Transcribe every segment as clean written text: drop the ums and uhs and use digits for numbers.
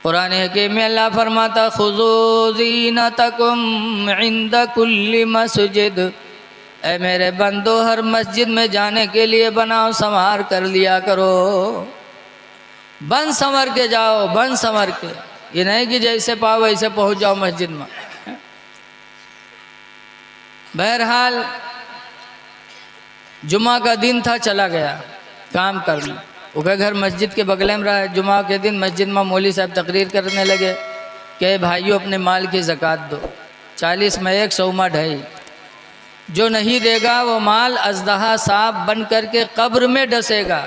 कुरान हकीम में अल्लाह फरमाता खुज़ू ज़ीनतकुम इंद कुल्ली मस्जिद, ऐ मेरे बंदो हर मस्जिद में जाने के लिए बनाओ संवार कर लिया करो। बन संवर के जाओ, बन संवर के, ये नहीं कि जैसे पाओ वैसे पहुंच जाओ मस्जिद में। बहरहाल जुमा का दिन था, चला गया काम करने। उसके घर मस्जिद के बगले में रहा। जुमा के दिन मस्जिद में मौलवी साहब तकरीर करने लगे कि भाइयों अपने माल की ज़कात दो, 40 में 1, 100 में 2.5। जो नहीं देगा वो माल अजदहा सांप बन करके कब्र में डसेगा,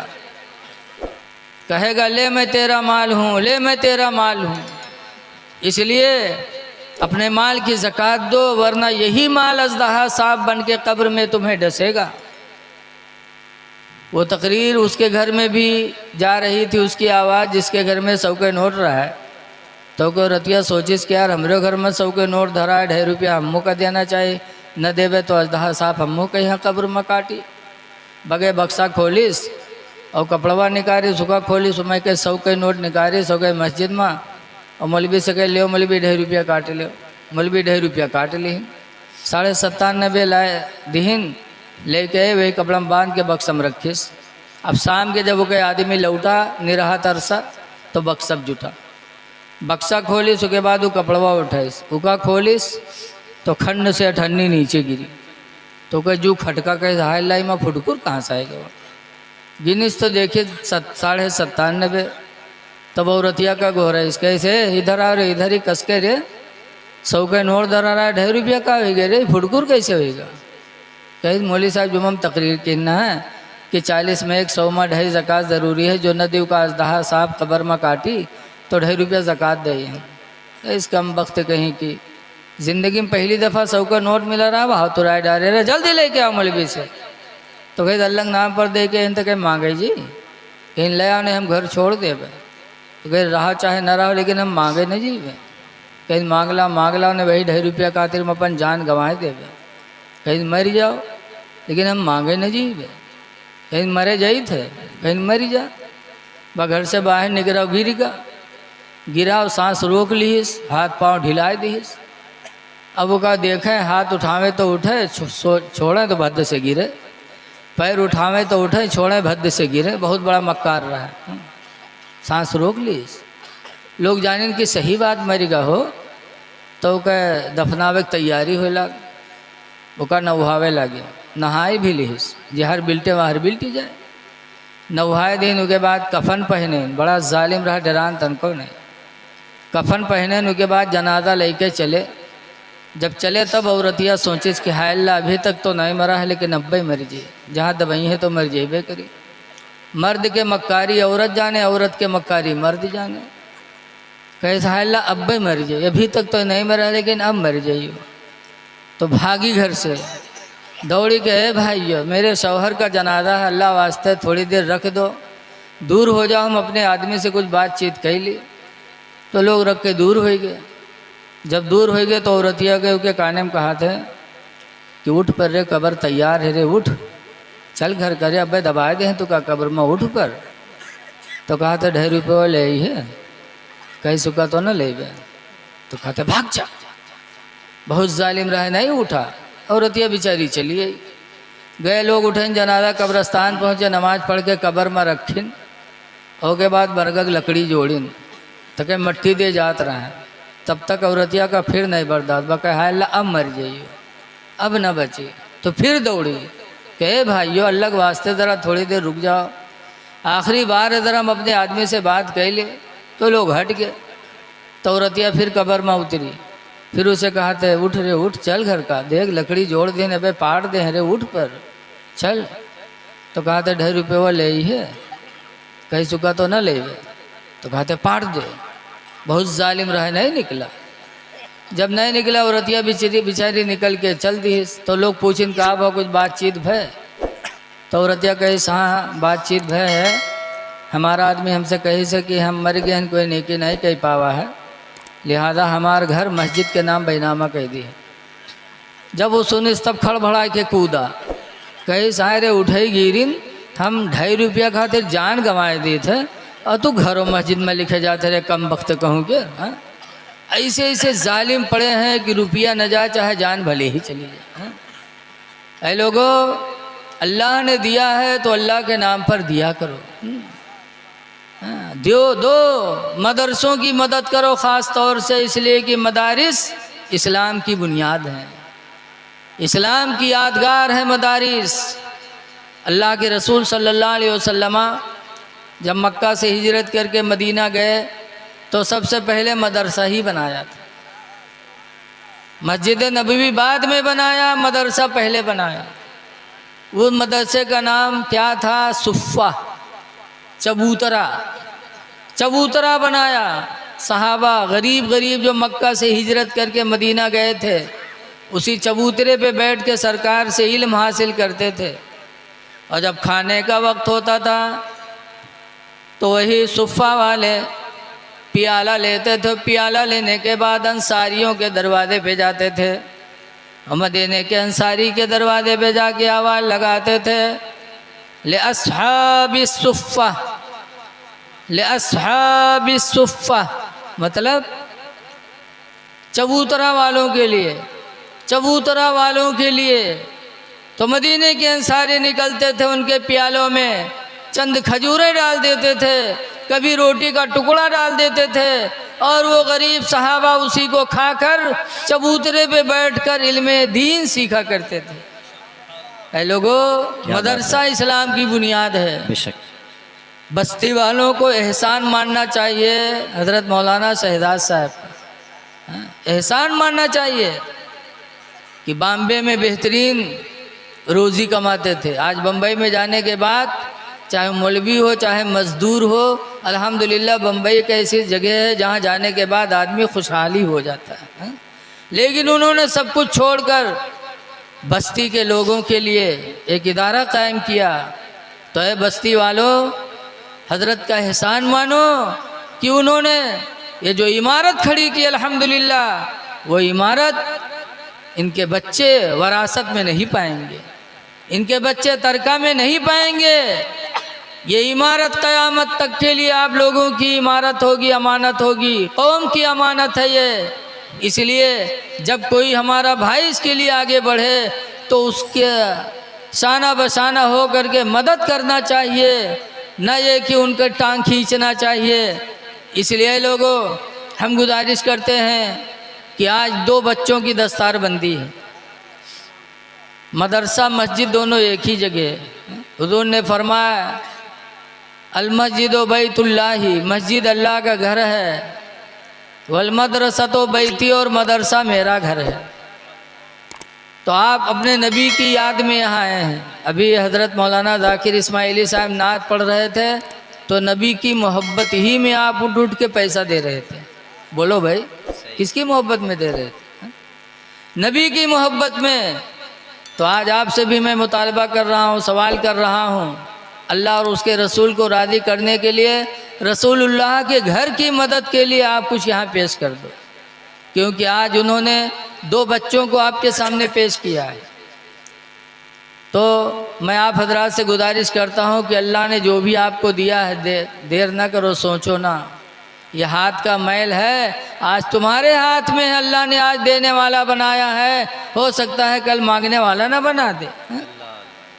कहेगा ले मैं तेरा माल हूँ, ले मैं तेरा माल हूँ। इसलिए अपने माल की ज़कात दो, वरना यही माल अजदहा सांप बन के कब्र में तुम्हें डसेगा। वो तकरीर उसके घर में भी जा रही थी, उसकी आवाज़ जिसके घर में 100 के नोट रहा है। तो को रतिया सोचिस कि यार हमरे घर में 100 के नोट धरा है, 2.5 रुपया हमको का देना चाहिए, न देवे तो अजदहा साफ हमको के यहाँ कब्र में काटी। बगे बक्सा खोलिस और कपड़वा निकाली, सुखा खोली, सुमय के 100 के नोट निकाली, 100 के मस्जिद में, और मौलवी से कह ले मौलवी 2.5 रुपया काट लो। मौलवी 2.5 रुपया काट ली, 97.5 लाए दीन लेके वही कपड़ा में बांध के बक्सा में रखिस। अब शाम के जब वो कोई आदमी लौटा निरहा तरसा तो बक्सा जुटा, बक्सा खोलिस, उसके बाद वो कपड़वा उठाइस, उका खोलिस तो खंड से 98 नीचे गिरी। तो कह जू खटका कह हाय लाई में फुटकुर कहाँ से आएगा। गिनीस तो देखिए 97.5। तब औरतिया का गोरा इस कैसे इधर आ रहे, इधर ही कसके रे 100 के नोट धरा रहा है, 2.5 रुपया का होगा रे, फुटकुर कैसे होगा। कहीं मौलवी साहब जुम्मा में तकरीर कहना है कि 40 में 1, 100 में 2.5 ज़कात ज़रूरी है। जो नदी का अजदहा साहब कब्र में काटी तो 2.5 रुपया ज़कात दे। इस कम वक्त कहीं की ज़िंदगी में पहली दफ़ा 100 का नोट मिला रहा, वहाँ तो राय डाले रहे जल्दी लेके आओ मौलवी से। तो कहीं अल्लाह नाम पर दे के इन तक मांगे जी, कहीं ले आओ नहीं हम घर छोड़ दे। तो कहीं रहा चाहे न रहा, लेकिन हम मांगे नहीं जी। कहीं मांगला उन्हें वही 2.5 रुपया खातिर हम अपन जान गंवाए देवे। कहीं मर जाओ लेकिन हम मांगे न जी। कहीं मरे जाई थे, कहीं मर जा। वह घर से बाहर निकला गिरा और सांस रोक लीस, हाथ पांव ढिला दीस। अब वो का देखे हाथ उठावे तो उठे, छोड़े तो भद्द से गिरे, पैर उठावे तो उठे, छोड़े भद्द से गिरे। बहुत बड़ा मक्कार रहा है। सांस रोक लीस। लोग जाने कि सही बात मरेगा हो तो कह दफनावे की तैयारी हो लग, ओका नहावे लगे, नहाए भी लीस जे हर बिल्टे वहाँ हर बिल्टी जाए। नहाए दिन के बाद कफन पहने, बड़ा जालिम रहा, डरान तनको नहीं। कफन पहने उसके बाद जनाजा लेके चले। जब चले तब औरतिया सोचिस कि हाय अल्लाह अभी तक तो नहीं मरा है, लेकिन अब ही मर जाए, जहाँ दवाई है तो मर जेबे करी। मर्द के मक्कारी औरत जाने, औरत के मक्कारी मर्द जाने। कैसे हाय अल्लाह अब ही मर जाए, अभी तक तो नहीं मरा लेकिन अब मर जाइए। तो भागी घर से, दौड़ी के भाइयों मेरे शौहर का जनाजा है, अल्लाह वास्ते थोड़ी देर रख दो, दूर हो जाओ, हम अपने आदमी से कुछ बातचीत कह ली। तो लोग रख के दूर हो गए। जब दूर हो गए तो औरतिया के काने में कहा थे कि उठ पर रे, कब्र तैयार है रे, उठ चल घर करे, अब दबा दे तो का कब्र में उठ पर। तो कहा था 2.5 रुपये ले ही है, कहीं सुखा तो न ले। तो कहते भाग जा, बहुत जालिम रहे, नहीं उठा। औरतिया बेचारी चली गई। गए लोग उठें, जनाजा कब्रस्तान पहुँचे, नमाज पढ़ के कब्र में रखिन। उसके बाद बरगद लकड़ी जोड़िन, तक मट्टी दे जात रहे। तब तक औरतिया का फिर नहीं बर्दाश्त, बका हाय अल्लाह अब मर जाइए, अब न बची। तो फिर दौड़ी कहे भाइयों अल्लाह के वास्ते ज़रा थोड़ी देर रुक जाओ, आखिरी बार ज़रा हम अपने आदमी से बात कह ले। तो लोग हट गए। तो औरतिया फिर कब्र में उतरी, फिर उसे कहा थे उठ रे उठ, चल घर का देख, लकड़ी जोड़ देने पे पाट दे रे, उठ पर चल। तो कहा थे 2.5 रुपये वो ले ही है, कहीं चुका तो न ले। तो कहा थे पाट दे। बहुत जालिम रहे, नहीं निकला। जब नहीं निकला औरतिया बेचारी निकल के चल दी। तो लोग पूछिन कहा भाव कुछ बातचीत भय। तो औरतिया कही हाँ बातचीत भय है, हमारा आदमी हमसे कही से कि हम मर गए, कोई नेकी नहीं कह पावा है, लिहाजा हमार घर मस्जिद के नाम बैनामा कह दी है। जब वो सुनी तब खड़बड़ा के कूदा, कही सारे उठे गिरिन, हम 2.5 रुपया खातिर जान गंवाए दी थे, और तू घरों मस्जिद में लिखे जाते रहे, कम वक्त कहूँ क्या? हाँ, ऐसे ऐसे जालिम पड़े हैं कि रुपया न जाए चाहे जान भले ही चली जाए। हाँ? ऐ लोगों, अल्लाह ने दिया है तो अल्लाह के नाम पर दिया करो। दो मदरसों की मदद करो, ख़ास तौर से इसलिए कि मदारिस इस्लाम की बुनियाद हैं, इस्लाम की यादगार है मदारिस। अल्लाह के रसूल सल्लल्लाहु अलैहि वसल्लम जब मक्का से हिजरत करके मदीना गए तो सबसे पहले मदरसा ही बनाया था। मस्जिद नबवी बाद में बनाया, मदरसा पहले बनाया। वो मदरसे का नाम क्या था? सुफ़ा, चबूतरा, चबूतरा बनाया। सहाबा गरीब गरीब जो मक्का से हिजरत करके मदीना गए थे, उसी चबूतरे पे बैठ के सरकार से इल्म हासिल करते थे। और जब खाने का वक्त होता था तो वही सुफ़ा वाले प्याला लेते थे, प्याला लेने के बाद अंसारियों के दरवाजे पे जाते थे, मदीने के अंसारी के दरवाजे पे जाके आवाज़ लगाते थे, ले अस्हाबी सुफ़ा, ले अस्हाबी सुफ़ा, मतलब चबूतरा वालों के लिए, चबूतरा वालों के लिए। तो मदीने के अंसारी निकलते थे, उनके प्यालों में चंद खजूरें डाल देते थे, कभी रोटी का टुकड़ा डाल देते थे, और वो गरीब सहाबा उसी को खाकर चबूतरे पे बैठकर इल्मे दीन सीखा करते थे। ऐ लोगों, मदरसा इस्लाम की बुनियाद है। बेशक बस्ती वालों को एहसान मानना चाहिए हज़रत मौलाना शहजाद साहब, एहसान मानना चाहिए कि बॉम्बे में बेहतरीन रोज़ी कमाते थे। आज बम्बई में जाने के बाद चाहे मौलवी हो चाहे मज़दूर हो, अल्हम्दुलिल्लाह बम्बई एक ऐसी जगह है जहाँ जाने के बाद आदमी खुशहाली हो जाता है। लेकिन उन्होंने सब कुछ छोड़कर बस्ती के लोगों के लिए एक इदारा कायम किया। तो है बस्ती वालों, हज़रत का एहसान मानो कि उन्होंने ये जो इमारत खड़ी की अल्हम्दुलिल्लाह, वो इमारत इनके बच्चे वरासत में नहीं पाएंगे, इनके बच्चे तरका में नहीं पाएंगे। ये इमारत क़यामत तक के लिए आप लोगों की इमारत होगी, अमानत होगी, कौम की अमानत है ये। इसलिए जब कोई हमारा भाई इसके लिए आगे बढ़े तो उसके शाना बशाना हो करके मदद करना चाहिए, न ये कि उनका टांग खींचना चाहिए। इसलिए लोगों, हम गुजारिश करते हैं कि आज 2 बच्चों की दस्तारबंदी है, मदरसा मस्जिद दोनों एक ही जगह। हुज़ूर ने फरमाया अल मस्जिद बैतुल्लाही, मस्जिद अल्लाह का घर है, वल मदरसा तो बैती, और मदरसा मेरा घर है। तो आप अपने नबी की याद में यहाँ आए हैं। अभी हज़रत मौलाना ज़ाकिर इस्माइली साहब नात पढ़ रहे थे तो नबी की मोहब्बत ही में आप उठ उठ के पैसा दे रहे थे। बोलो भाई, किसकी मोहब्बत में दे रहे थे? नबी की मोहब्बत में। तो आज आपसे भी मैं मुतालबा कर रहा हूँ, सवाल कर रहा हूँ, अल्लाह और उसके रसूल को राज़ी करने के लिए, रसूलुल्लाह के घर की मदद के लिए आप कुछ यहाँ पेश कर दो, क्योंकि आज उन्होंने 2 बच्चों को आपके सामने पेश किया है। तो मैं आप हजरात से गुजारिश करता हूँ कि अल्लाह ने जो भी आपको दिया है, देर ना करो, सोचो ना। ये हाथ का मैल है, आज तुम्हारे हाथ में है, अल्लाह ने आज देने वाला बनाया है, हो सकता है कल मांगने वाला ना बना दे।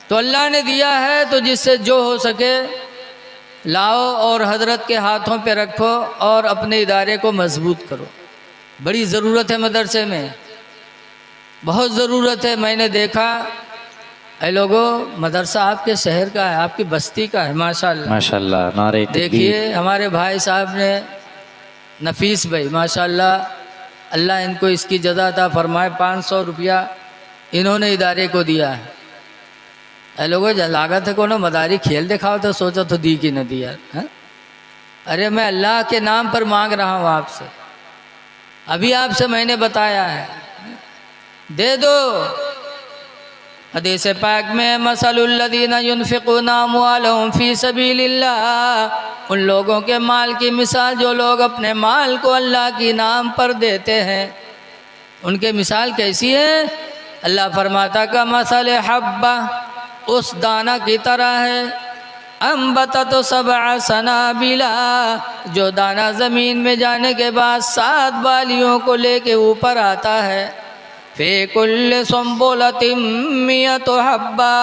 तो अल्लाह ने दिया है तो जिससे जो हो सके लाओ और हजरत के हाथों पे रखो और अपने इदारे को मजबूत करो। बड़ी ज़रूरत है मदरसे में, बहुत ज़रूरत है। मैंने देखा ऐ लोगों, मदरसा आपके शहर का है, आपकी बस्ती का है, माशाल्लाह माशाल्लाह। नारे तकबीर। देखिए हमारे भाई साहब ने, नफीस भाई, माशाल्लाह, अल्लाह इनको इसकी जज़ा अता फरमाए, 500 रुपया इन्होंने इदारे को दिया है। ऐ लोगों, लागत है कोनो मदारी खेल दिखाओ तो सोचो तो दी कि न दिया है। अरे मैं अल्लाह के नाम पर मांग रहा हूँ आपसे, अभी आपसे मैंने बताया है, दे दो। हदीस पाक में मसलुल्लज़ीना युनफ़िक़ूना अम्वालहुम फ़ी सबीलिल्लाह, उन लोगों के माल की मिसाल जो लोग अपने माल को अल्लाह के नाम पर देते हैं, उनके मिसाल कैसी है? अल्लाह फरमाता का मसल हब्बा, उस दाना की तरह है, अम्बता तो सबअ सनाबिला, जो दाना ज़मीन में जाने के बाद 7 बालियों को लेके ऊपर आता है। फी कुल्ल सुम्बुलतिम मियतु हब्बा,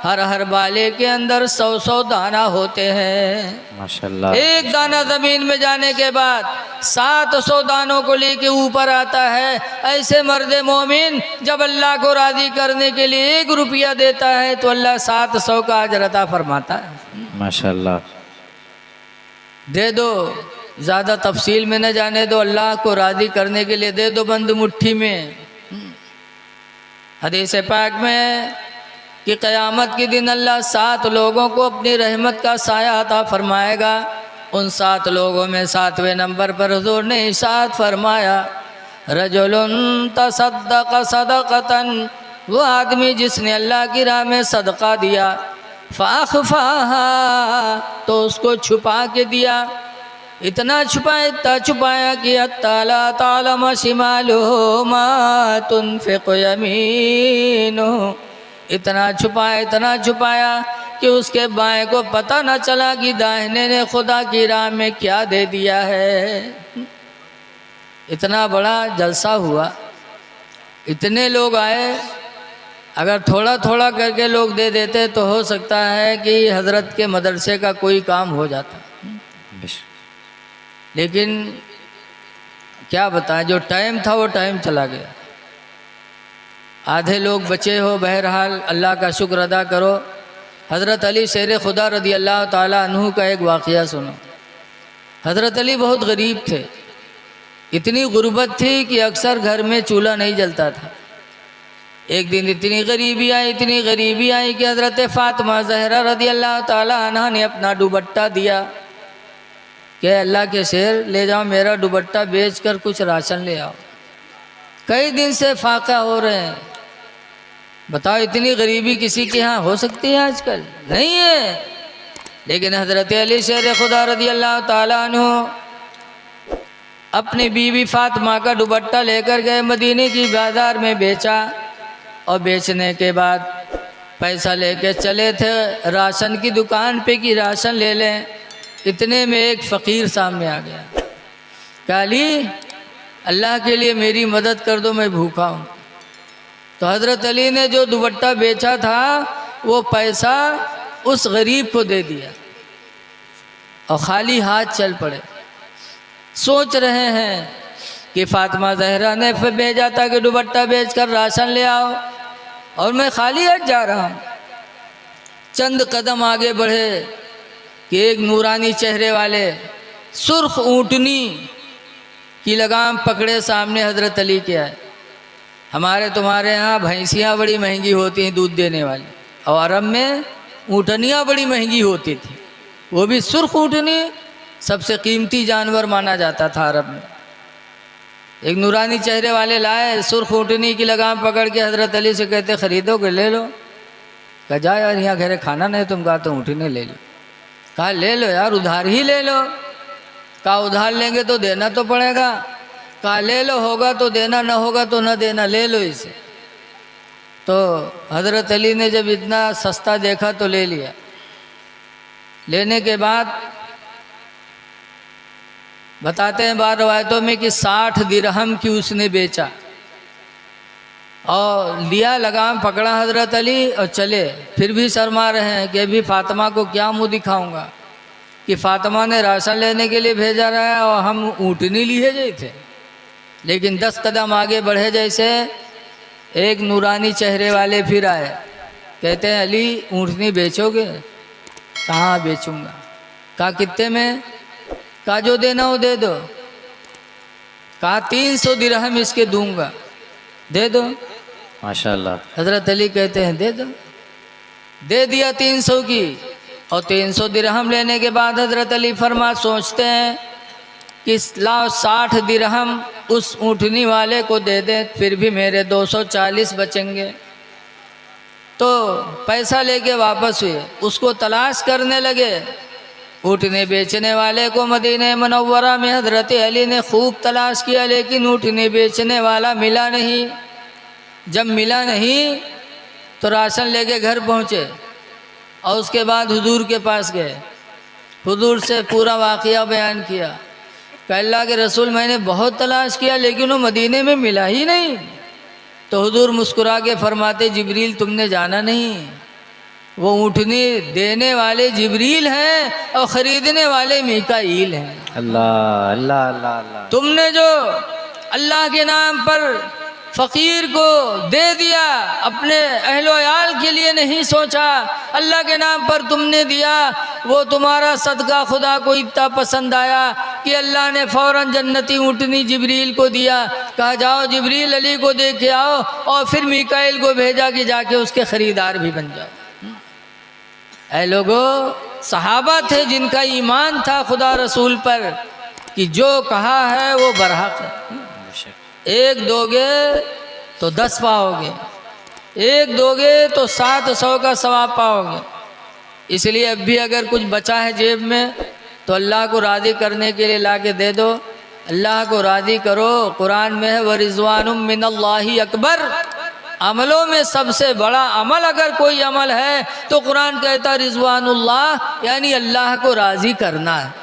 हर बाले के अंदर 100 दाना होते हैं। माशाल्लाह। एक दाना ज़मीन में जाने के बाद 700 दानों को लेके ऊपर आता है। ऐसे मर्द मोमिन जब अल्लाह को राज़ी करने के लिए 1 रुपया देता है तो अल्लाह 700 का अजर अता फरमाता है। माशाल्लाह। दे दो, ज़्यादा तफसील में न जाने दो, अल्लाह को राज़ी करने के लिए दे दो बंद मुट्ठी में। हदीस पाक में कि क़यामत के दिन अल्लाह 7 लोगों को अपनी रहमत का साया अता फरमाएगा। उन 7 लोगों में 7वें नंबर पर हुज़ूर ने इरशाद फरमाया, रजुलुन तसद्दक़ सदक़तन, वो आदमी जिसने अल्लाह की राह में सदका दिया, फ़ाख़फ़ाहा, तो उसको छुपा के दिया। इतना छुपाया कि अत्ताला तालम शिमालुहु मा तुनफ़िक़ु यमीनुहु, इतना छुपाया कि उसके बाएं को पता न चला कि दाहिने ने खुदा की राह में क्या दे दिया है। इतना बड़ा जलसा हुआ, इतने लोग आए। अगर थोड़ा थोड़ा करके लोग दे देते तो हो सकता है कि हज़रत के मदरसे का कोई काम हो जाता, लेकिन क्या बताएं, जो टाइम था वो टाइम चला गया। आधे लोग बचे हो। बहरहाल अल्लाह का शुक्र अदा करो। हज़रत अली शेर खुदा रदी अल्लाह ताला अन्हु का एक वाक़या सुनो। हज़रत अली बहुत गरीब थे। इतनी गुर्बत थी कि अक्सर घर में चूल्हा नहीं जलता था। एक दिन इतनी गरीबी आई कि हज़रत फ़ातिमा ज़हरा रदी अल्लाह ताला अन्हा ने अपना दुपट्टा दिया कि अल्लाह के शेर ले जाओ, मेरा दुपट्टा बेच कर कुछ राशन ले आओ, कई दिन से फाका हो रहे हैं। बताओ, इतनी गरीबी किसी के यहाँ हो सकती है आजकल? नहीं है। लेकिन हज़रत अली शेर खुदा रदी अल्लाह ताला अन्हु अपनी बीवी फ़ातिमा का दुपट्टा लेकर गए, मदीने की बाज़ार में बेचा, और बेचने के बाद पैसा लेके चले थे राशन की दुकान पे कि राशन ले लें। इतने में एक फ़कीर सामने आ गया। कहा, अली अल्लाह के लिए मेरी मदद कर दो, मैं भूखा हूँ। तो हज़रत अली ने जो दुपट्टा बेचा था वो पैसा उस गरीब को दे दिया और खाली हाथ चल पड़े। सोच रहे हैं कि फ़ातिमा ज़हरा ने फिर भेजा था कि दुपट्टा बेचकर राशन ले आओ और मैं खाली हाथ जा रहा हूँ। चंद कदम आगे बढ़े कि एक नूरानी चेहरे वाले सुर्ख ऊँटनी की लगाम पकड़े सामने हज़रत अली के आए। हमारे तुम्हारे यहाँ भैंसियाँ बड़ी महंगी होती हैं दूध देने वाली, और अरब में ऊँटनियाँ बड़ी महंगी होती थी, वो भी सुर्ख ऊँटनी सबसे कीमती जानवर माना जाता था अरब में। एक नूरानी चेहरे वाले लाए, सुर्ख ऊँटनी की लगाम पकड़ के हज़रत अली से कहते, ख़रीदोगे ले लो। कहा, जा यार, यहाँ घरे खाना नहीं, तुम कहा तो ऊँटनी ले लो। कहा, ले लो यार, उधार ही ले लो। कहा, उधार लेंगे तो देना तो पड़ेगा। कहा, ले लो, होगा तो देना, न होगा तो न देना, ले लो इसे। तो हज़रत अली ने जब इतना सस्ता देखा तो ले लिया। लेने के बाद बताते हैं बाद रवायतों में कि 60 दिरहम की उसने बेचा और लिया, लगाम पकड़ा हज़रत अली और चले। फिर भी शर्मा रहे हैं कि अभी फ़ातिमा को क्या मुँह दिखाऊंगा कि फ़ातिमा ने राशन लेने के लिए भेजा रहा है और हम ऊँटनी लिए गए थे। लेकिन 10 कदम आगे बढ़े जैसे एक नूरानी चेहरे वाले फिर आए, कहते हैं, अली ऊँटनी बेचोगे? कहाँ बेचूंगा। कहा, कितने में? कहा, जो देना हो दे दो। कहा, 300 दिरहम इसके दूंगा, दे दो। माशाल्लाह। हज़रत अली कहते हैं, दे दो। दे दिया 300 की, और 300 दिरहम लेने के बाद हज़रत अली फरमा सोचते हैं कि लाओ 60 दिरहम उस ऊँटनी वाले को दे दें, फिर भी मेरे 240 बचेंगे। तो पैसा लेके वापस हुए, उसको तलाश करने लगे। ऊँटनी बेचने वाले को मदीने मुनव्वरा में हज़रत अली ने खूब तलाश किया, लेकिन ऊँटनी बेचने वाला मिला नहीं। जब मिला नहीं तो राशन लेके घर पहुँचे। और उसके बाद हुजूर के पास गए, हुजूर से पूरा वाक़या बयान किया कि अल्लाह के रसूल मैंने बहुत तलाश किया लेकिन वो मदीने में मिला ही नहीं। तो हुजूर मुस्कुरा के फरमाते, जिब्रील तुमने जाना नहीं, वो ऊँटनी देने वाले जिब्रील हैं और ख़रीदने वाले मीकाईल हैं। अल्लाह अल्लाह अल्लाह अल्लाह। तुमने जो अल्लाह के नाम पर फ़कीर को दे दिया, अपने अहलो याल के लिए नहीं सोचा, अल्लाह के नाम पर तुमने दिया, वो तुम्हारा सदका खुदा को इतना पसंद आया कि अल्लाह ने फ़ौरन जन्नती ऊँटनी जिब्रील को दिया। कहा जाओ जिब्रील अली को दे के आओ, और फिर मीकाईल को भेजा कि जाके उसके ख़रीदार भी बन जाओ। ऐ लोगों, सहाबा थे जिनका ईमान था खुदा रसूल पर कि जो कहा है वो बरहक है। एक दोगे तो 10 पाओगे, एक दोगे तो 700 का सवाब पाओगे। इसलिए अब भी अगर कुछ बचा है जेब में तो अल्लाह को राज़ी करने के लिए ला के दे दो, अल्लाह को राज़ी करो। कुरान में है व रिज़वानुम मिनल्लाहि अकबर, अमलों में सबसे बड़ा अमल अगर कोई अमल है तो कुरान कहता रिज़वानुल्लाह, यानी अल्लाह को राज़ी करना है।